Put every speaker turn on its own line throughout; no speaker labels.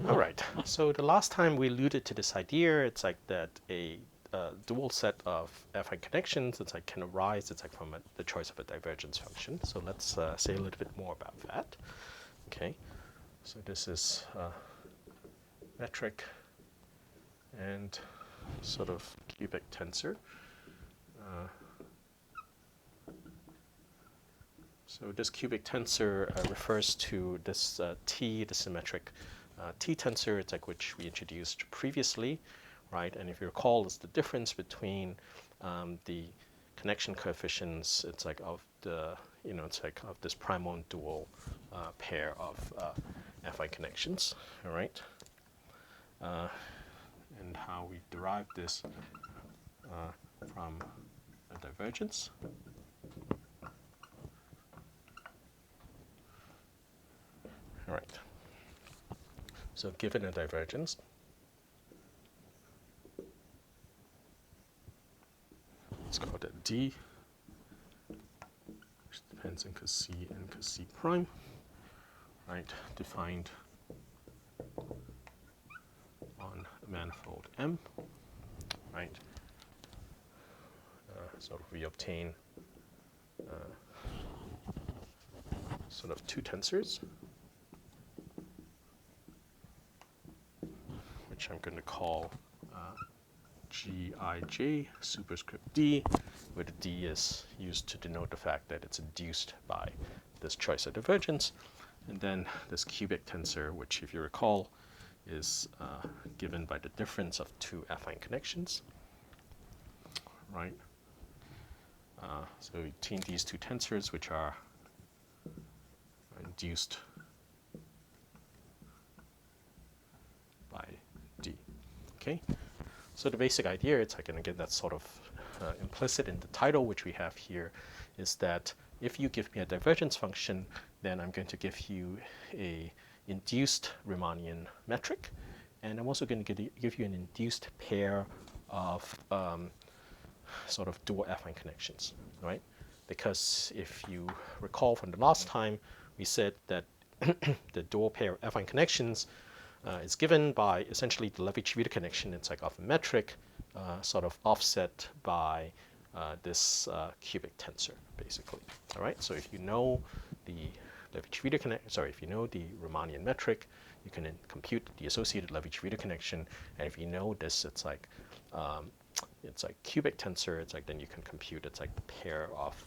All right. So the last time we alluded to this idea, it's like that a dual set of affine connections, it's like can arise, it's like from the choice of a divergence function. So let's say a little bit more about that. Okay. So this is metric and sort of cubic tensor. So this cubic tensor refers to this T, the symmetric T tensor, it's like which we introduced previously, right? And if you recall, it's the difference between the connection coefficients, it's like of the, it's like of this prime-mode dual pair of affine connections, all right? And how we derive this from a divergence. All right. So given a divergence, let's call it D, which depends on cos C and cos C prime, right? Defined on a manifold M, right? So we obtain sort of two tensors, which I'm going to call Gij superscript D, where the D is used to denote the fact that it's induced by this choice of divergence. And then this cubic tensor, which if you recall, is given by the difference of two affine connections, right? So we obtain these two tensors, which are induced by D. Okay, so the basic idea, it's like, and again, that's sort of implicit in the title, which we have here, is that if you give me a divergence function, then I'm going to give you a induced Riemannian metric, and I'm also going to give you an induced pair of sort of dual affine connections, right? Because if you recall from the last time, we said that the dual pair of affine connections is given by essentially the Levi-Civita connection. It's like of a metric, sort of offset by this cubic tensor, basically. All right. So if you know the Levi-Civita connection, sorry, if you know the Riemannian metric, you can then compute the associated Levi-Civita connection. And if you know this, it's like cubic tensor. It's like then you can compute. It's like the pair of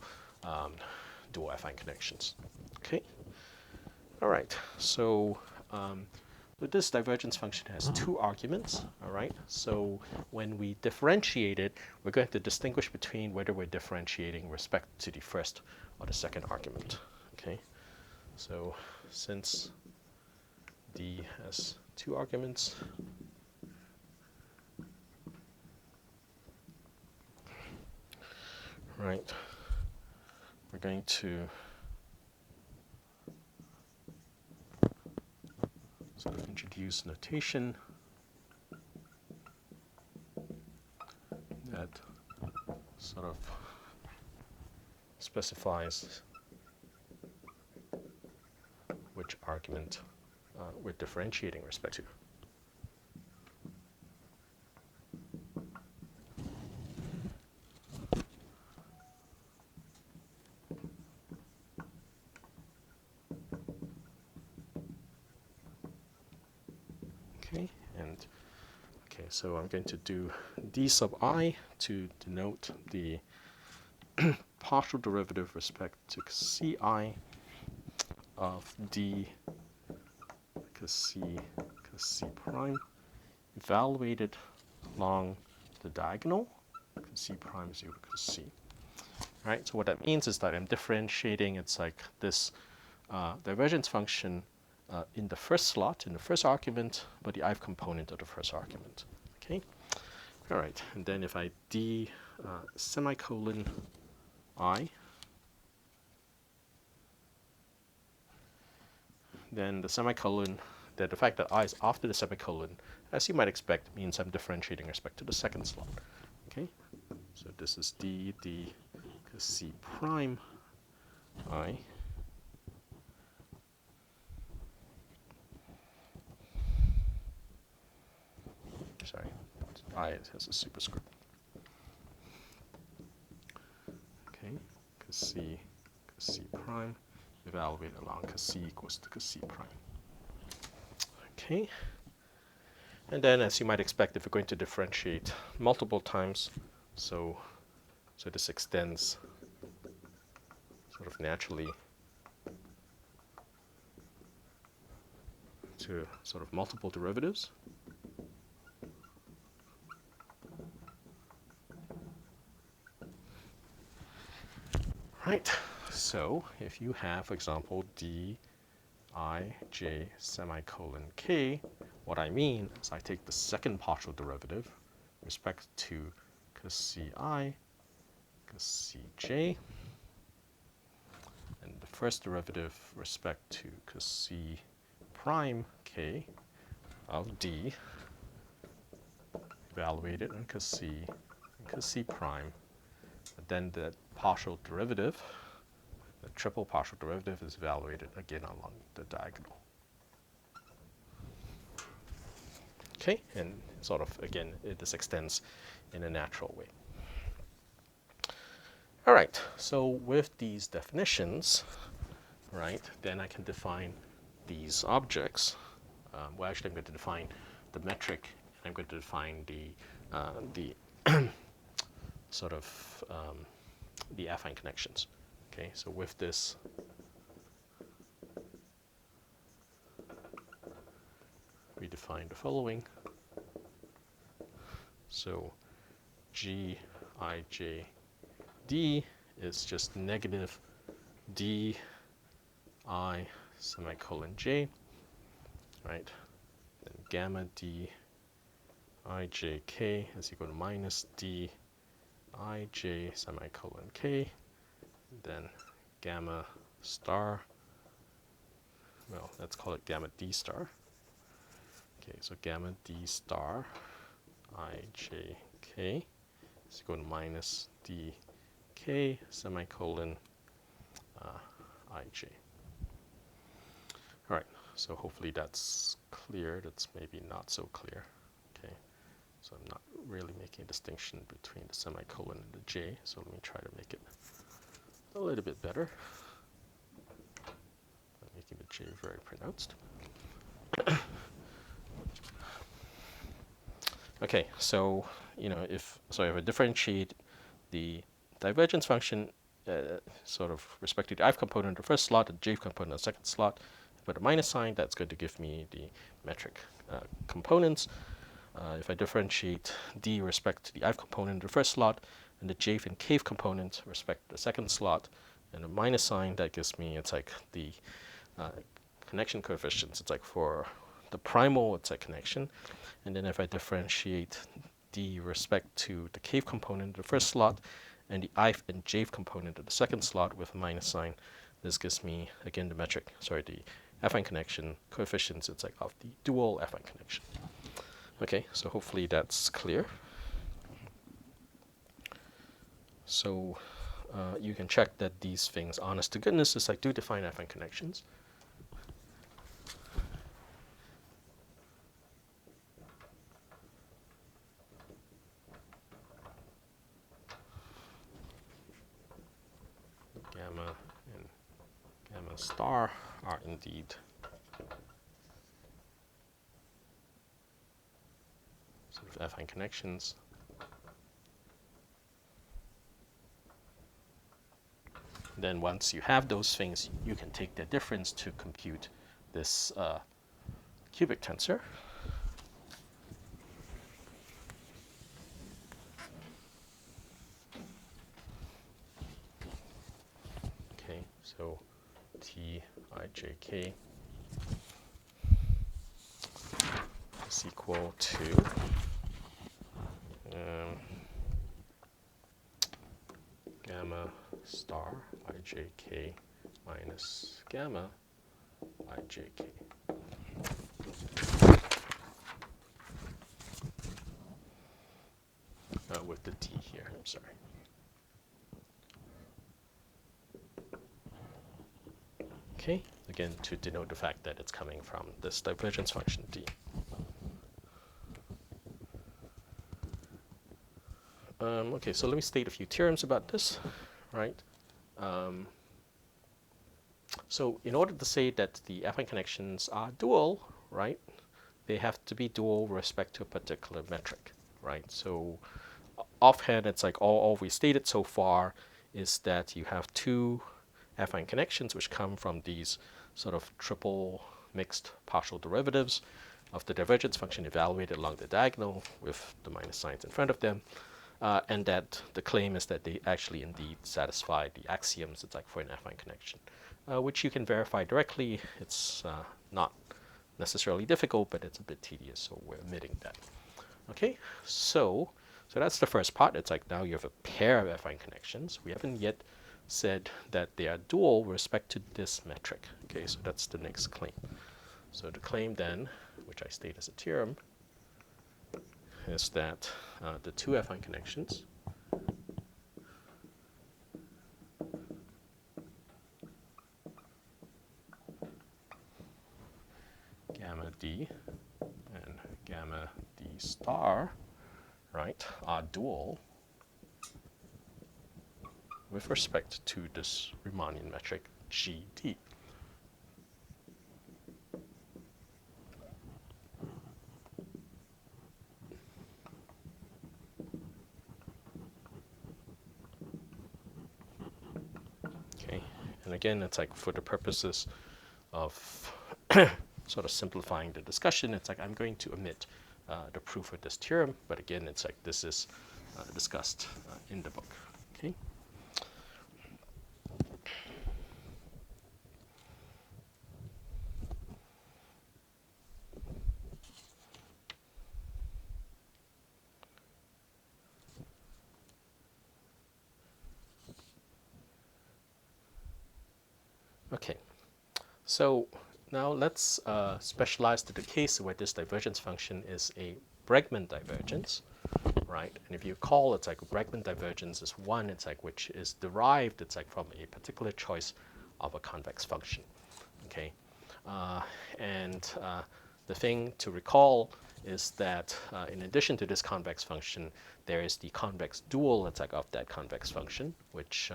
dual affine connections. Okay. All right. So this divergence function has two arguments, all right? So when we differentiate it, we're going to distinguish between whether we're differentiating with respect to the first or the second argument, okay? So since D has two arguments, right, we're going to sort of introduce notation that sort of specifies which argument we're differentiating with respect to. Okay, and okay, so I'm going to do d sub I to denote the partial derivative with respect to ci of d cos c prime evaluated along the diagonal cos c prime is equal to cos c. Right, so what that means is that I'm differentiating, it's like this divergence function in the first slot, in the first argument, but the I component of the first argument. Okay, all right, and then if I d semicolon I, then the semicolon, the fact that I is after the semicolon, as you might expect, means I'm differentiating respect to the second slot. Okay, so this is d cos c prime I. . sorry, I has a superscript. Okay, cos C prime, evaluate along cos C equals to cos C prime. Okay, and then as you might expect, if we're going to differentiate multiple times, so this extends sort of naturally to sort of multiple derivatives. Right, so if you have, for example, d I j semicolon k, what I mean is I take the second partial derivative with respect to cos ci, cos cj, and the first derivative with respect to cos c prime k of d, evaluated on cos c and cos c prime. But then the partial derivative, the triple partial derivative, is evaluated again along the diagonal. Okay, and sort of, again, this extends in a natural way. All right, so with these definitions, right, then I can define these objects. Well, actually, I'm going to define the metric, and I'm going to define the sort of the affine connections. Okay, so with this, we define the following. So g I j d is just negative d I semicolon j, right? Then gamma d I j k is equal to minus d I j semicolon k. Then gamma star, well, let's call it gamma d star. Okay, so gamma d star I j k is equal to minus d k semicolon I j. All right, so hopefully that's clear. That's maybe not so clear. Okay, so I'm not really making a distinction between the semicolon and the j, so let me try to make it a little bit better. I'm making the j very pronounced. Okay, so if I differentiate the divergence function sort of respect to the ith component in the first slot and the jth component in the second slot, put a minus sign, that's going to give me the metric components. If I differentiate d respect to the ith component in the first slot and the jth and kth component respect to the second slot, and a minus sign, that gives me, it's like the connection coefficients. It's like for the primal, it's a connection. And then if I differentiate d respect to the kth component in the first slot and the ith and jth component of the second slot with a minus sign, this gives me, again, the metric, sorry, the affine connection coefficients, it's like of the dual affine connection. Okay, so hopefully that's clear. So you can check that these things, honest to goodness, is like do define affine connections. Gamma and gamma star are indeed sort of affine connections. Then once you have those things, you can take their difference to compute this cubic tensor. Okay, so t I j k is equal to gamma star ijk minus gamma ijk. With the t here, I'm sorry. Okay, again, to denote the fact that it's coming from this divergence function d. Okay, so let me state a few theorems about this, right? So in order to say that the affine connections are dual, right, they have to be dual with respect to a particular metric, right? So offhand, it's like all we stated so far is that you have two affine connections which come from these sort of triple mixed partial derivatives of the divergence function evaluated along the diagonal with the minus signs in front of them. And that the claim is that they actually indeed satisfy the axioms, it's like for an affine connection, which you can verify directly. It's not necessarily difficult, but it's a bit tedious, so we're omitting that. Okay, so that's the first part. It's like now you have a pair of affine connections. We haven't yet said that they are dual with respect to this metric. Okay, so that's the next claim. So the claim then, which I state as a theorem, is that the two affine connections gamma d and gamma d star, right, are dual with respect to this Riemannian metric GD. Okay, and again, it's like for the purposes of sort of simplifying the discussion, it's like I'm going to omit the proof of this theorem, but again, it's like this is discussed in the book. Okay. Okay, so now let's specialize to the case where this divergence function is a Bregman divergence, right? And if you recall, it's like a Bregman divergence is one, it's like which is derived, it's like from a particular choice of a convex function, okay? The thing to recall is that in addition to this convex function, there is the convex dual, it's like of that convex function, which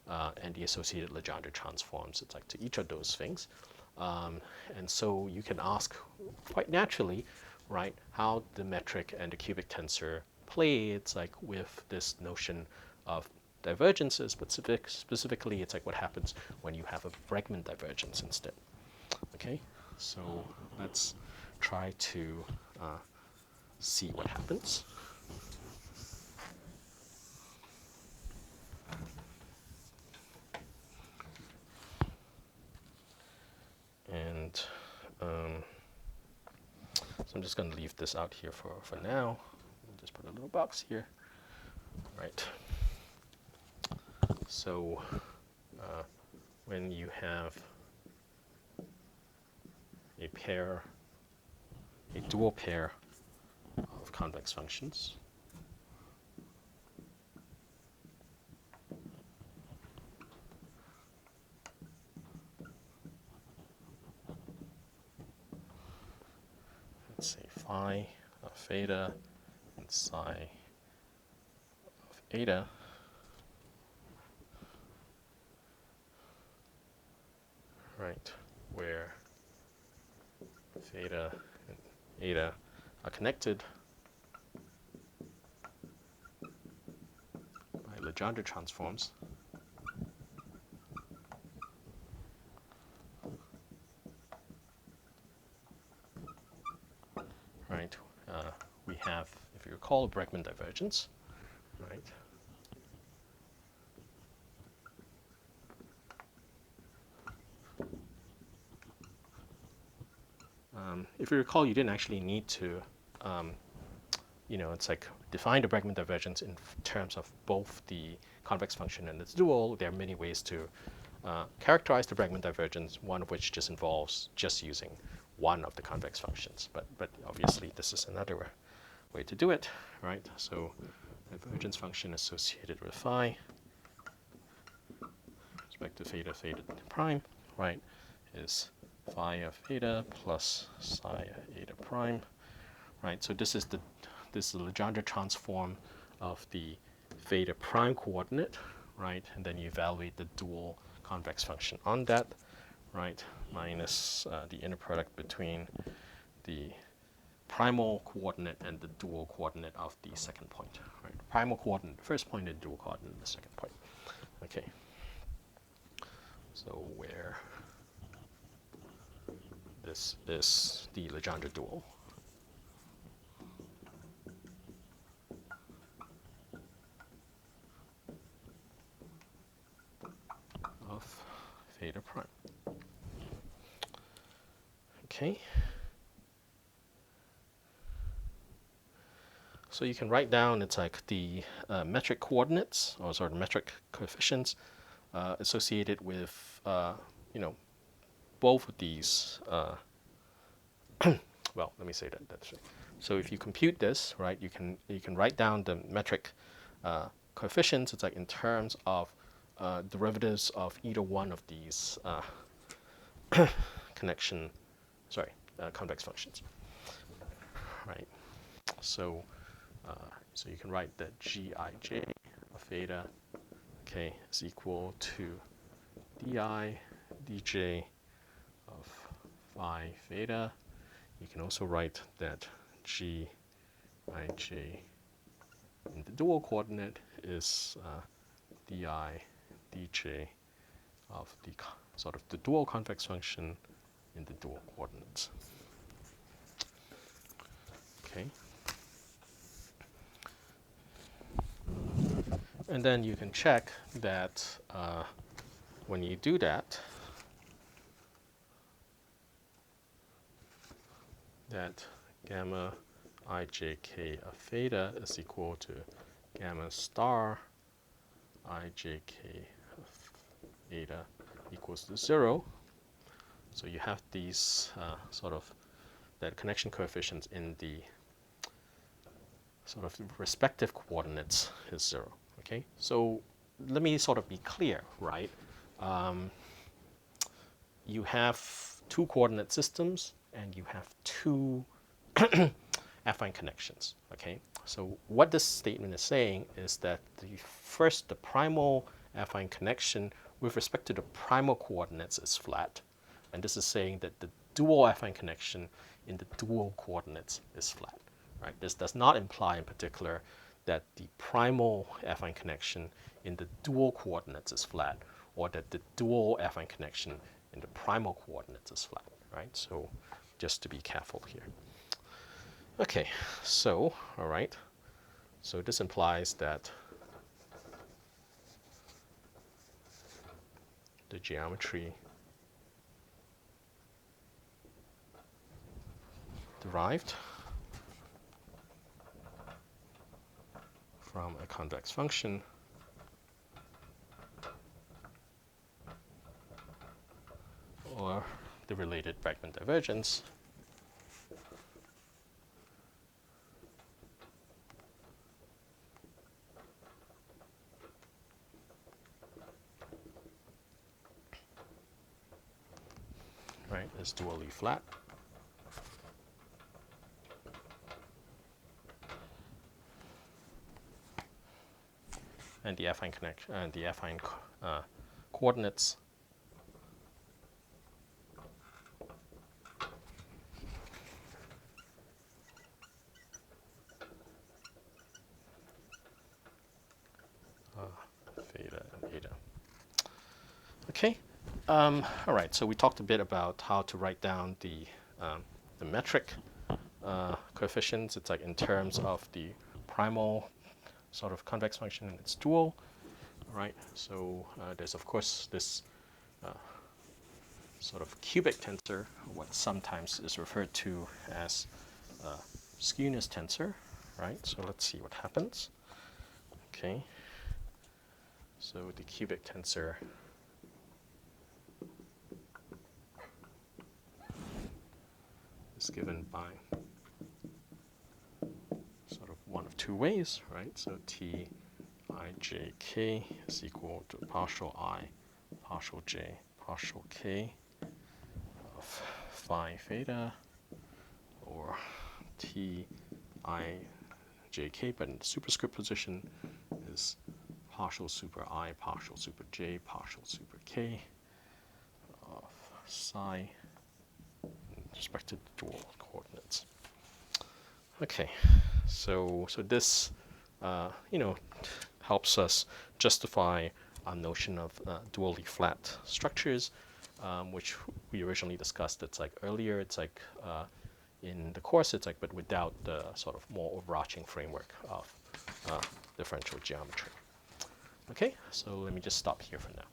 and the associated Legendre transforms, it's like to each of those things. And so you can ask quite naturally, right, how the metric and the cubic tensor play, it's like with this notion of divergences, but specifically it's like what happens when you have a Bregman divergence instead. Okay, so let's try to see what happens. And so I'm just going to leave this out here for now. I'll just put a little box here. Right. So when you have a pair, a dual pair of convex functions, let's say phi of theta and psi of eta, right, where theta and eta are connected by Legendre transforms. Right, we have, if you recall, a Bregman divergence, right? If you recall, you didn't actually need to, it's like define the Bregman divergence in terms of both the convex function and its dual. There are many ways to characterize the Bregman divergence, one of which just involves just using one of the convex functions. But obviously, this is another way to do it, right? So divergence function associated with phi, respect to theta, theta prime, right, is phi of theta plus psi of eta prime, right? So this is the Legendre transform of the theta prime coordinate, right? And then you evaluate the dual convex function on that, right? Minus the inner product between the primal coordinate and the dual coordinate of the second point, right? Primal coordinate, the first point, and dual coordinate, the second point. Okay. So where this is the Legendre dual. Of theta prime. Okay. So you can write down, it's like the metric coordinates, or sort of metric coefficients associated with, you know, both of these. Well, let me say that. That's right. So if you compute this, right, you can write down the metric coefficients. It's like in terms of derivatives of either one of these convex functions, right? So so you can write that Gij of theta, okay, is equal to di dj of phi theta. You can also write that Gij in the dual coordinate is di dj of the sort of the dual convex function in the dual coordinates. Okay. And then you can check that when you do that, that gamma ijk of theta is equal to gamma star ijk of theta equals to 0. So you have these sort of that connection coefficients in the sort of respective coordinates is 0. Okay, so let me sort of be clear, right? You have two coordinate systems and you have two affine connections. Okay, so what this statement is saying is that the primal affine connection with respect to the primal coordinates is flat, and this is saying that the dual affine connection in the dual coordinates is flat. Right? This does not imply in particular that the primal affine connection in the dual coordinates is flat, or that the dual affine connection in the primal coordinates is flat, right? So just to be careful here. Okay, so, all right. So this implies that the geometry derived from a convex function or the related fragment divergence right is dually flat. And the affine connection and the affine coordinates theta and eta. Okay. All right. So we talked a bit about how to write down the metric coefficients. It's like in terms of the primal sort of convex function and its dual. Right. So there's of course this sort of cubic tensor, what sometimes is referred to as skewness tensor. Right. So let's see what happens. Okay. So the cubic tensor is given by sort of one of two ways, right? So T ijk is equal to partial I, partial j, partial k of phi theta, or T ij jk, but in the superscript position is partial super I, partial super j, partial super k of psi with respect to the dual coordinates. Okay, so this helps us justify our notion of dually flat structures, which we originally discussed. It's like earlier. It's like in the course. It's like, but without the sort of more overarching framework of differential geometry. Okay, so let me just stop here for now.